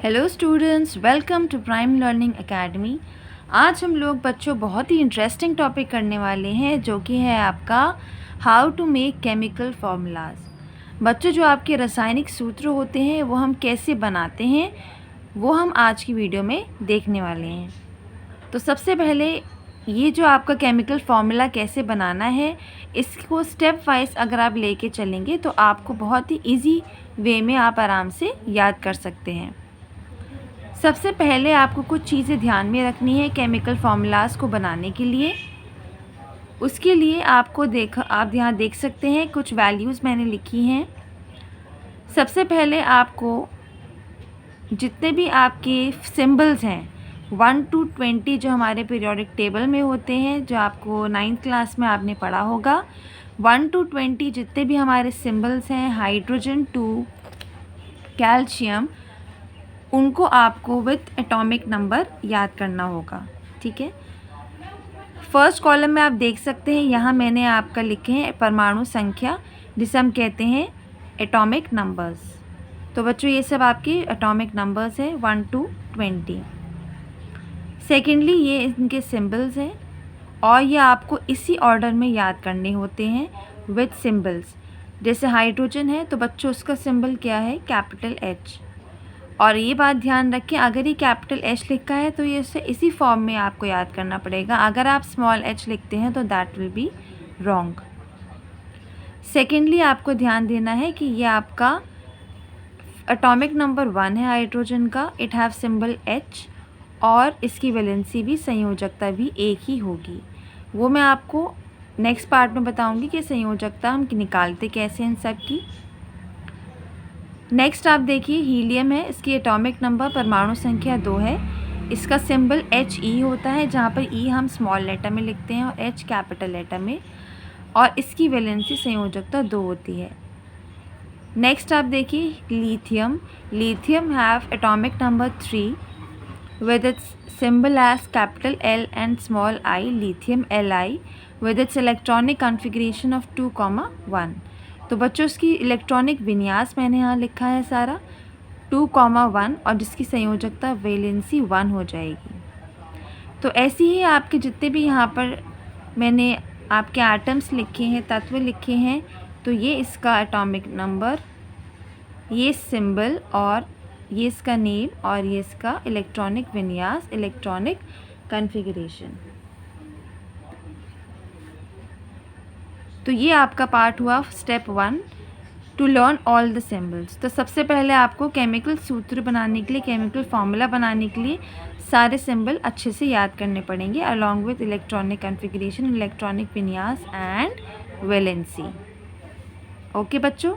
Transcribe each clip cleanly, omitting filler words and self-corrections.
Hello students, welcome to prime learning academy. आज हम लोग बच्चों बहुत ही इंटरेस्टिंग टॉपिक करने वाले हैं जो कि है आपका how to make chemical formulas. बच्चों, जो आपके रासायनिक सूत्र होते हैं वो हम कैसे बनाते हैं वो हम आज की वीडियो में देखने वाले हैं। तो सबसे पहले ये जो आपका केमिकल फार्मूला कैसे बनाना है इसको स्टेप वाइज अगर आप लेके चलेंगे तो आपको बहुत ही इजी वे में आप आराम से याद कर सकते हैं। सबसे पहले आपको कुछ चीज़ें ध्यान में रखनी है केमिकल फार्मूलाज को बनाने के लिए। उसके लिए आप यहाँ देख सकते हैं कुछ वैल्यूज़ मैंने लिखी हैं। सबसे पहले आपको जितने भी आपके सिंबल्स हैं 1 to 20 जो हमारे पीरियोडिक टेबल में होते हैं, जो आपको 9th क्लास में आपने पढ़ा होगा, 1 to 20 जितने भी हमारे सिंबल्स हैं हाइड्रोजन 2 कैल्शियम, उनको आपको विथ एटॉमिक नंबर याद करना होगा। ठीक है, फर्स्ट कॉलम में आप देख सकते हैं यहाँ मैंने आपका लिखे हैं परमाणु संख्या जिसे हम कहते हैं एटॉमिक नंबर्स। तो बच्चों ये सब आपके एटॉमिक नंबर्स हैं 1 to 20। सेकेंडली ये इनके सिंबल्स हैं और ये आपको इसी ऑर्डर में याद करने होते हैं विथ सिंबल्स। जैसे हाइड्रोजन है तो बच्चों उसका सिंबल क्या है, कैपिटल H। और ये बात ध्यान रखें, अगर ये कैपिटल H लिखा है तो ये इसी फॉर्म में आपको याद करना पड़ेगा। अगर आप स्मॉल h लिखते हैं तो that will be wrong. Secondly आपको ध्यान देना है कि ये आपका एटॉमिक नंबर 1 है हाइड्रोजन का, इट हैव सिंबल H और इसकी वैलेंसी भी संयोजकता भी एक ही होगी। वो मैं आपको नेक्स्ट पार्ट में बताऊंगी कि संयोजकता हम निकालते कैसे इन सब की। नेक्स्ट आप देखिए हीलियम है, इसकी एटॉमिक नंबर परमाणु संख्या 2 है, इसका सिंबल He होता है जहाँ पर E हम स्मॉल लेटर में लिखते हैं और H कैपिटल लेटर में, और इसकी वैलेंसी संयोजकता 2 होती है। नेक्स्ट आप देखिए lithium have atomic number 3 with its symbol as capital L and small I, lithium Li with its electronic configuration of 2,1। तो बच्चों इसकी इलेक्ट्रॉनिक विन्यास मैंने यहाँ लिखा है सारा 2,1 और जिसकी संयोजकता वैलेंसी 1 हो जाएगी। तो ऐसे ही आपके जितने भी यहाँ पर मैंने आपके एटम्स लिखे हैं, तत्व लिखे हैं, तो ये इसका एटॉमिक नंबर, ये सिंबल और ये इसका नेम और ये इसका इलेक्ट्रॉनिक विन्यास, इलेक्ट्रॉनिक कॉन्फ़िगरेशन। तो ये आपका पार्ट हुआ step 1 to learn all the symbols. तो सबसे पहले आपको केमिकल सूत्र बनाने के लिए, केमिकल फार्मूला बनाने के लिए सारे सिंबल अच्छे से याद करने पड़ेंगे along with electronic configuration, electronic विन्यास एंड वैलेंसी। ओके बच्चों,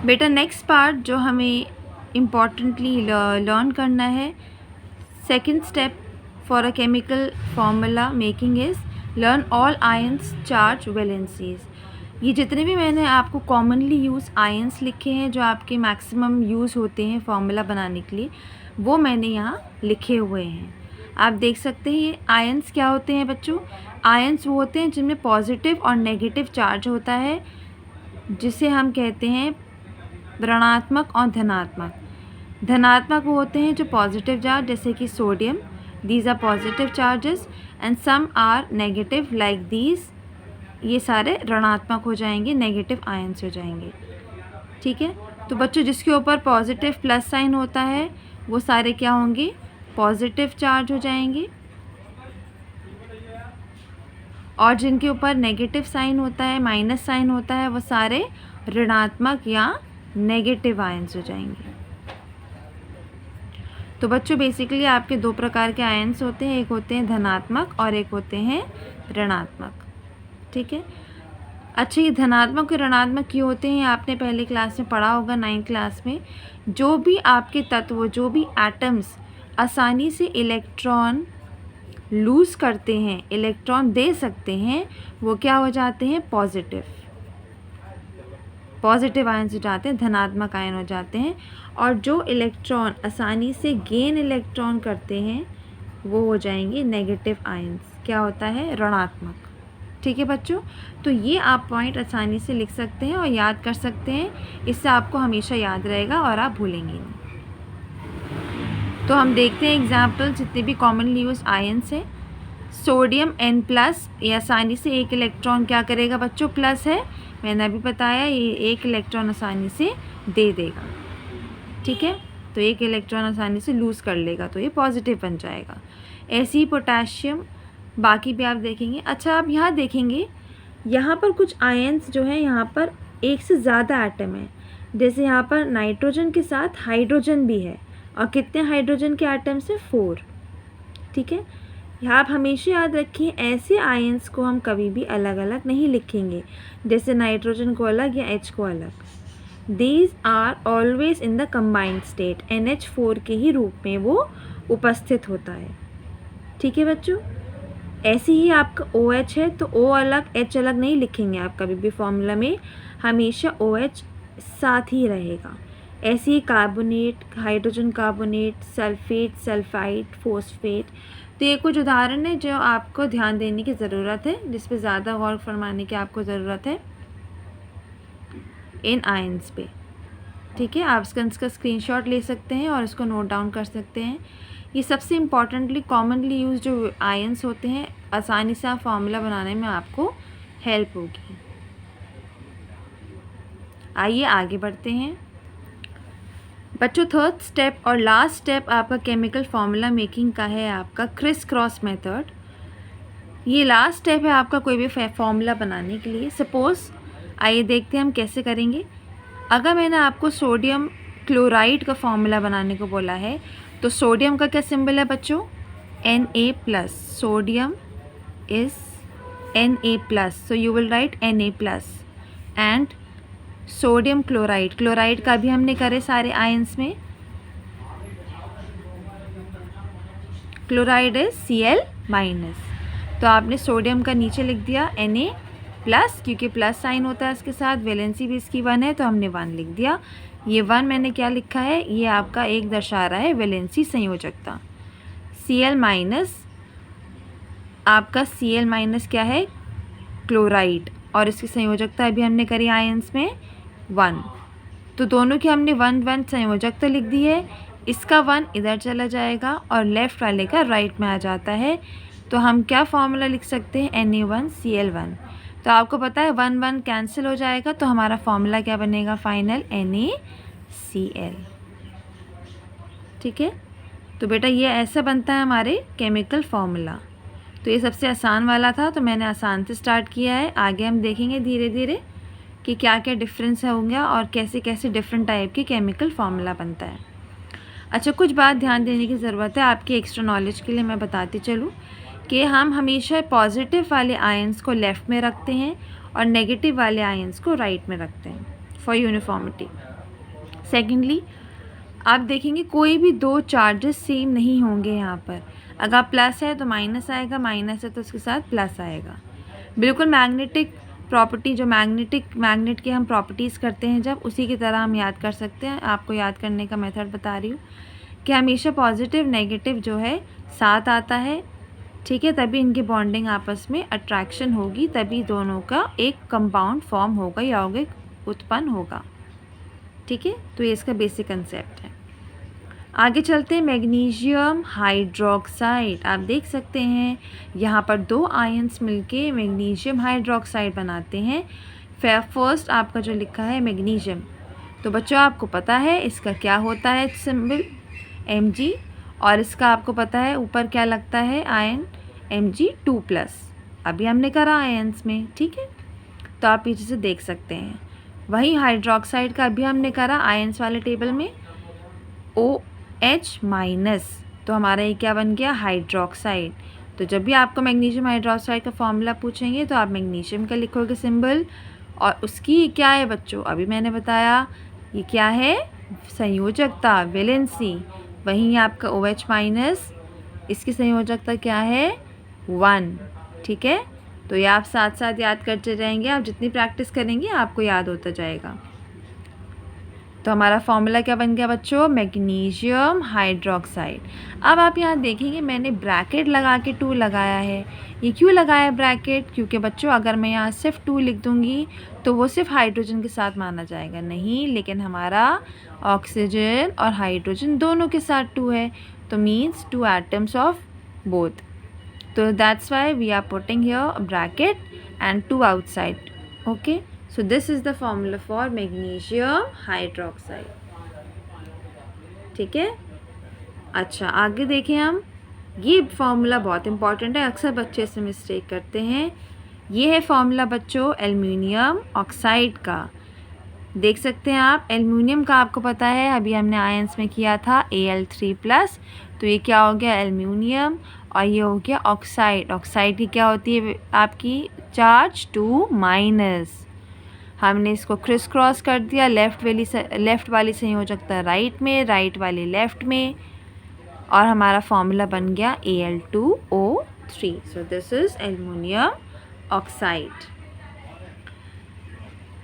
बेटा नेक्स्ट पार्ट जो हमें इम्पॉर्टेंटली लर्न करना है, second step for a chemical formula making is learn all ions charge valencies. ये जितने भी मैंने आपको कॉमनली यूज़ आयंस लिखे हैं जो आपके मैक्सिमम यूज़ होते हैं फार्मूला बनाने के लिए, वो मैंने यहाँ लिखे हुए हैं। आप देख सकते हैं ये आयंस क्या होते हैं बच्चों। आयंस वो होते हैं जिनमें पॉजिटिव और नेगेटिव चार्ज होता है, जिसे हम कहते हैं ऋणात्मक और धनात्मक। धनात्मक वो होते हैं जो पॉजिटिव चार्ज, जैसे कि sodium, these are positive charges and some are negative like these, ये सारे ऋणात्मक हो जाएंगे, नेगेटिव आयंस हो जाएंगे। ठीक है, तो बच्चों जिसके ऊपर पॉजिटिव प्लस साइन होता है वो सारे क्या होंगे, पॉजिटिव चार्ज हो जाएंगे, और जिनके ऊपर नेगेटिव साइन होता है, माइनस साइन होता है, वो सारे ऋणात्मक या नेगेटिव आयंस हो जाएंगे। तो बच्चों बेसिकली आपके दो प्रकार के आयंस होते हैं, एक होते हैं धनात्मक और एक होते हैं ऋणात्मक। ठीक है, अच्छा ये धनात्मक और ऋणात्मक क्यों होते हैं आपने पहले क्लास में पढ़ा होगा, 9th क्लास में। जो भी आपके तत्व, जो भी एटम्स आसानी से इलेक्ट्रॉन लूज़ करते हैं, इलेक्ट्रॉन दे सकते हैं, वो क्या हो जाते हैं, पॉजिटिव आयंस हो जाते हैं, धनात्मक आयन हो जाते हैं। और जो इलेक्ट्रॉन आसानी से गेन इलेक्ट्रॉन करते हैं वो हो जाएंगे नेगेटिव आयंस, क्या होता है, ऋणात्मक। ठीक है बच्चों, तो ये आप पॉइंट आसानी से लिख सकते हैं और याद कर सकते हैं, इससे आपको हमेशा याद रहेगा और आप भूलेंगे नहीं। तो हम देखते हैं एग्जाम्पल जितने भी कॉमनली यूज आयन्स हैं। सोडियम N+, ये आसानी से एक इलेक्ट्रॉन क्या करेगा बच्चों, प्लस है, मैंने अभी बताया, ये एक इलेक्ट्रॉन आसानी से दे देगा, ठीक है। तो एक इलेक्ट्रॉन आसानी से लूज़ कर लेगा, तो ये पॉजिटिव बन जाएगा। ऐसे ही पोटेशियम, बाकी भी आप देखेंगे। अच्छा, आप यहाँ देखेंगे, यहाँ पर कुछ आयन्स जो है, यहाँ पर एक से ज़्यादा एटम है। जैसे यहाँ पर नाइट्रोजन के साथ हाइड्रोजन भी है, और कितने हाइड्रोजन के एटम्स हैं, 4, ठीक है। यहाँ आप हमेशा याद रखिए, ऐसे आयन्स को हम कभी भी अलग अलग नहीं लिखेंगे, जैसे नाइट्रोजन को अलग या H को अलग। These are always in the combined state, NH4 के ही रूप में वो उपस्थित होता है, ठीक है बच्चों। ऐसे ही आपका OH है, तो O अलग H अलग नहीं लिखेंगे आप कभी भी फॉर्मूला में, हमेशा OH साथ ही रहेगा। ऐसे ही carbonate, hydrogen carbonate, sulphate, sulphide, phosphate. तो ये कुछ उदाहरण है जो आपको ध्यान देने की ज़रूरत है, जिस पे ज़्यादा गौर फरमाने की आपको ज़रूरत है इन आयन्स पे, ठीक है। आप इसका स्क्रीनशॉट ले सकते हैं और इसको नोट डाउन कर सकते हैं। ये सबसे इम्पॉर्टेंटली कॉमनली यूज जो आयन्स होते हैं, आसानी से आप फार्मूला बनाने में आपको हेल्प होगी। आइए आगे बढ़ते हैं बच्चों। थर्ड स्टेप और लास्ट स्टेप आपका केमिकल फार्मूला मेकिंग का है, आपका क्रिस क्रॉस मेथड। ये लास्ट स्टेप है आपका कोई भी फार्मूला बनाने के लिए। सपोज़, आइए देखते हैं हम कैसे करेंगे। अगर मैंने आपको सोडियम क्लोराइड का फार्मूला बनाने को बोला है, तो सोडियम का क्या सिंबल है बच्चों, Na+। Sodium is Na+, so you will write Na+। And sodium chloride, chloride का भी हमने करे सारे आयन्स में, क्लोराइड इज Cl-। तो आपने सोडियम का नीचे लिख दिया Na+, क्योंकि प्लस साइन होता है इसके साथ, वैलेंसी भी इसकी 1 है, तो हमने 1 लिख दिया। ये 1 मैंने क्या लिखा है, ये आपका एक दर्शा रहा है वैलेंसी संयोजकता। Cl-, आपका Cl- क्या है, क्लोराइड, और इसकी संयोजकता अभी हमने करी आयन्स में 1, तो दोनों की हमने 1 संयोजकता लिख दी है। इसका 1 इधर चला जाएगा और लेफ़्ट वाले का राइट में आ जाता है, तो हम क्या फार्मूला लिख सकते हैं, Na1Cl1। तो आपको पता है 1 कैंसिल हो जाएगा, तो हमारा फार्मूला क्या बनेगा फाइनल, NaCl, ठीक है। तो बेटा ये ऐसा बनता है हमारे केमिकल फार्मूला। तो ये सबसे आसान वाला था, तो मैंने आसान से स्टार्ट किया है। आगे हम देखेंगे धीरे धीरे कि क्या क्या डिफरेंस होंगे और कैसे कैसे डिफरेंट टाइप के केमिकल फार्मूला बनता है। अच्छा, कुछ बात ध्यान देने की ज़रूरत है आपकी एक्स्ट्रा नॉलेज के लिए, मैं बताती चलूँ कि हम हमेशा पॉजिटिव वाले आयन्स को लेफ़्ट में रखते हैं और नेगेटिव वाले आयन्स को राइट में रखते हैं फॉर यूनिफॉर्मिटी। सेकेंडली, आप देखेंगे कोई भी दो चार्जेस सेम नहीं होंगे यहाँ पर। अगर प्लस है तो माइनस आएगा, माइनस है तो उसके साथ प्लस आएगा। बिल्कुल मैग्नेटिक प्रॉपर्टी, जो मैग्नेट के हम प्रॉपर्टीज़ करते हैं जब, उसी की तरह हम याद कर सकते हैं। आपको याद करने का मेथड बता रही हूँ कि हमेशा पॉजिटिव नेगेटिव जो है साथ आता है, ठीक है, तभी इनकी बॉन्डिंग आपस में अट्रैक्शन होगी, तभी दोनों का एक कंपाउंड फॉर्म होगा, यौगिक उत्पन्न होगा, ठीक है। तो ये इसका बेसिक कंसेप्ट है। आगे चलते हैं, मैग्नीशियम हाइड्रोक्साइड। आप देख सकते हैं यहाँ पर दो आयन्स मिलके मैग्नीशियम हाइड्रोक्साइड बनाते हैं। फर्स्ट आपका जो लिखा है मैग्नीशियम, तो बच्चों आपको पता है इसका क्या होता है सिंबल, Mg, और इसका आपको पता है ऊपर क्या लगता है आयन, Mg2+। अभी हमने करा आयन्स में, ठीक है, तो आप पीछे से देख सकते हैं। वही हाइड्रोक्साइड का अभी हमने करा आयन्स वाले टेबल में OH-, तो हमारा ये क्या बन गया, हाइड्रोक्साइड। तो जब भी आपको मैग्नीशियम हाइड्रोक्साइड का फॉर्मूला पूछेंगे तो आप मैग्नीशियम का लिखोगे सिंबल, और उसकी क्या है बच्चों, अभी मैंने बताया ये क्या है, संयोजकता, वैलेंसी। वहीं आपका OH-, इसकी संयोजकता क्या है, 1, ठीक है। तो ये आप साथ साथ याद करते जाएंगे, आप जितनी प्रैक्टिस करेंगे आपको याद होता जाएगा। तो हमारा फॉर्मूला क्या बन गया बच्चों, मैग्नीशियम हाइड्रोक्साइड। अब आप यहाँ देखेंगे मैंने ब्रैकेट लगा के 2 लगाया है। ये क्यों लगाया है ब्रैकेट, क्योंकि बच्चों अगर मैं यहाँ सिर्फ 2 लिख दूँगी तो वो सिर्फ हाइड्रोजन के साथ माना जाएगा, नहीं, लेकिन हमारा ऑक्सीजन और हाइड्रोजन दोनों के साथ 2 है, तो मीन्स 2 एटम्स ऑफ बोथ। तो that's why we are putting here a bracket and 2 outside. Okay, so this is the formula for magnesium hydroxide. ठीक है, अच्छा आगे देखें हम। ये फॉर्मूला बहुत इंपॉर्टेंट है, अक्सर बच्चे इससे मिस्टेक करते हैं। ये है फॉर्मूला बच्चों एल्युमिनियम ऑक्साइड का। देख सकते हैं आप, एल्युमिनियम का आपको पता है, अभी हमने आयंस में किया था Al3+, तो ये क्या हो गया एल्युमिनियम, और ये हो गया ऑक्साइड। ऑक्साइड की क्या होती है आपकी, चार्ज 2-। हमने इसको क्रिस क्रॉस कर दिया, लेफ़्ट वाली संयोजकता राइट में, राइट वाली लेफ़्ट में, और हमारा फॉर्मूला बन गया Al2O3। So this is aluminium oxide.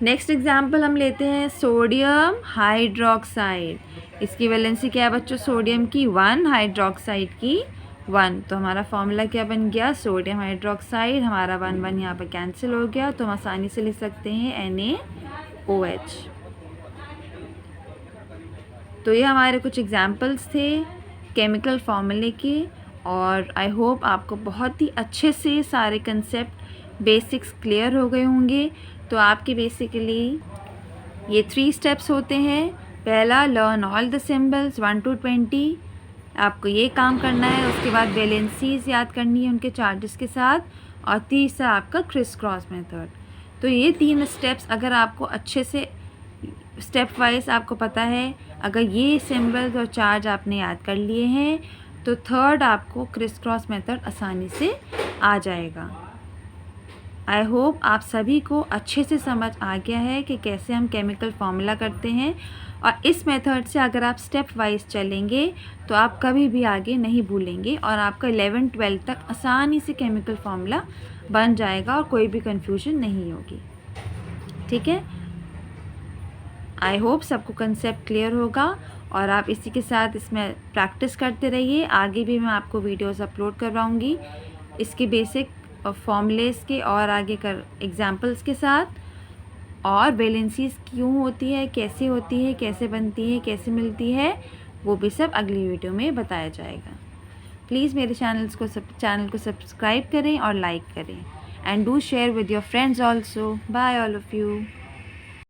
Next example हम लेते हैं सोडियम हाइड्रोक्साइड। इसकी वैलेंसी क्या है बच्चों, सोडियम की 1, हाइड्रोक्साइड की 1। तो हमारा फॉर्मूला क्या बन गया, सोडियम हाइड्रोक्साइड। हमारा 1 यहाँ पर कैंसिल हो गया, तो हम आसानी से लिख सकते हैं NaOH। तो ये हमारे कुछ एग्जाम्पल्स थे केमिकल फॉर्मूले के, और आई होप आपको बहुत ही अच्छे से सारे कंसेप्ट बेसिक्स क्लियर हो गए होंगे। तो आपके बेसिकली ये 3 स्टेप्स होते हैं। पहला, learn all the symbols 1 to 20, आपको ये काम करना है। उसके बाद वैलेंसीज याद करनी है उनके चार्जेस के साथ, और तीसरा आपका क्रिस क्रॉस मेथड। तो ये 3 स्टेप्स अगर आपको अच्छे से स्टेप वाइज आपको पता है, अगर ये सिंबल्स और चार्ज आपने याद कर लिए हैं, तो थर्ड आपको क्रिस क्रॉस मेथड आसानी से आ जाएगा। आई होप आप सभी को अच्छे से समझ आ गया है कि कैसे हम केमिकल फार्मूला करते हैं, और इस मेथड से अगर आप स्टेप वाइज चलेंगे तो आप कभी भी आगे नहीं भूलेंगे, और आपका 11-12 तक आसानी से केमिकल फार्मूला बन जाएगा और कोई भी कंफ्यूजन नहीं होगी। ठीक है, आई होप सबको कंसेप्ट क्लियर होगा, और आप इसी के साथ इसमें प्रैक्टिस करते रहिए। आगे भी मैं आपको वीडियोस अपलोड करवाऊँगी इसके बेसिक फॉर्मूलेस के और आगे कर एग्जांपल्स के साथ, और वैलेंसीज क्यों होती है, कैसे होती है, कैसे बनती है, कैसे मिलती है, वो भी सब अगली वीडियो में बताया जाएगा। प्लीज़ मेरे चैनल को सब्सक्राइब करें और लाइक करें, and do share with your friends also. Bye all of you.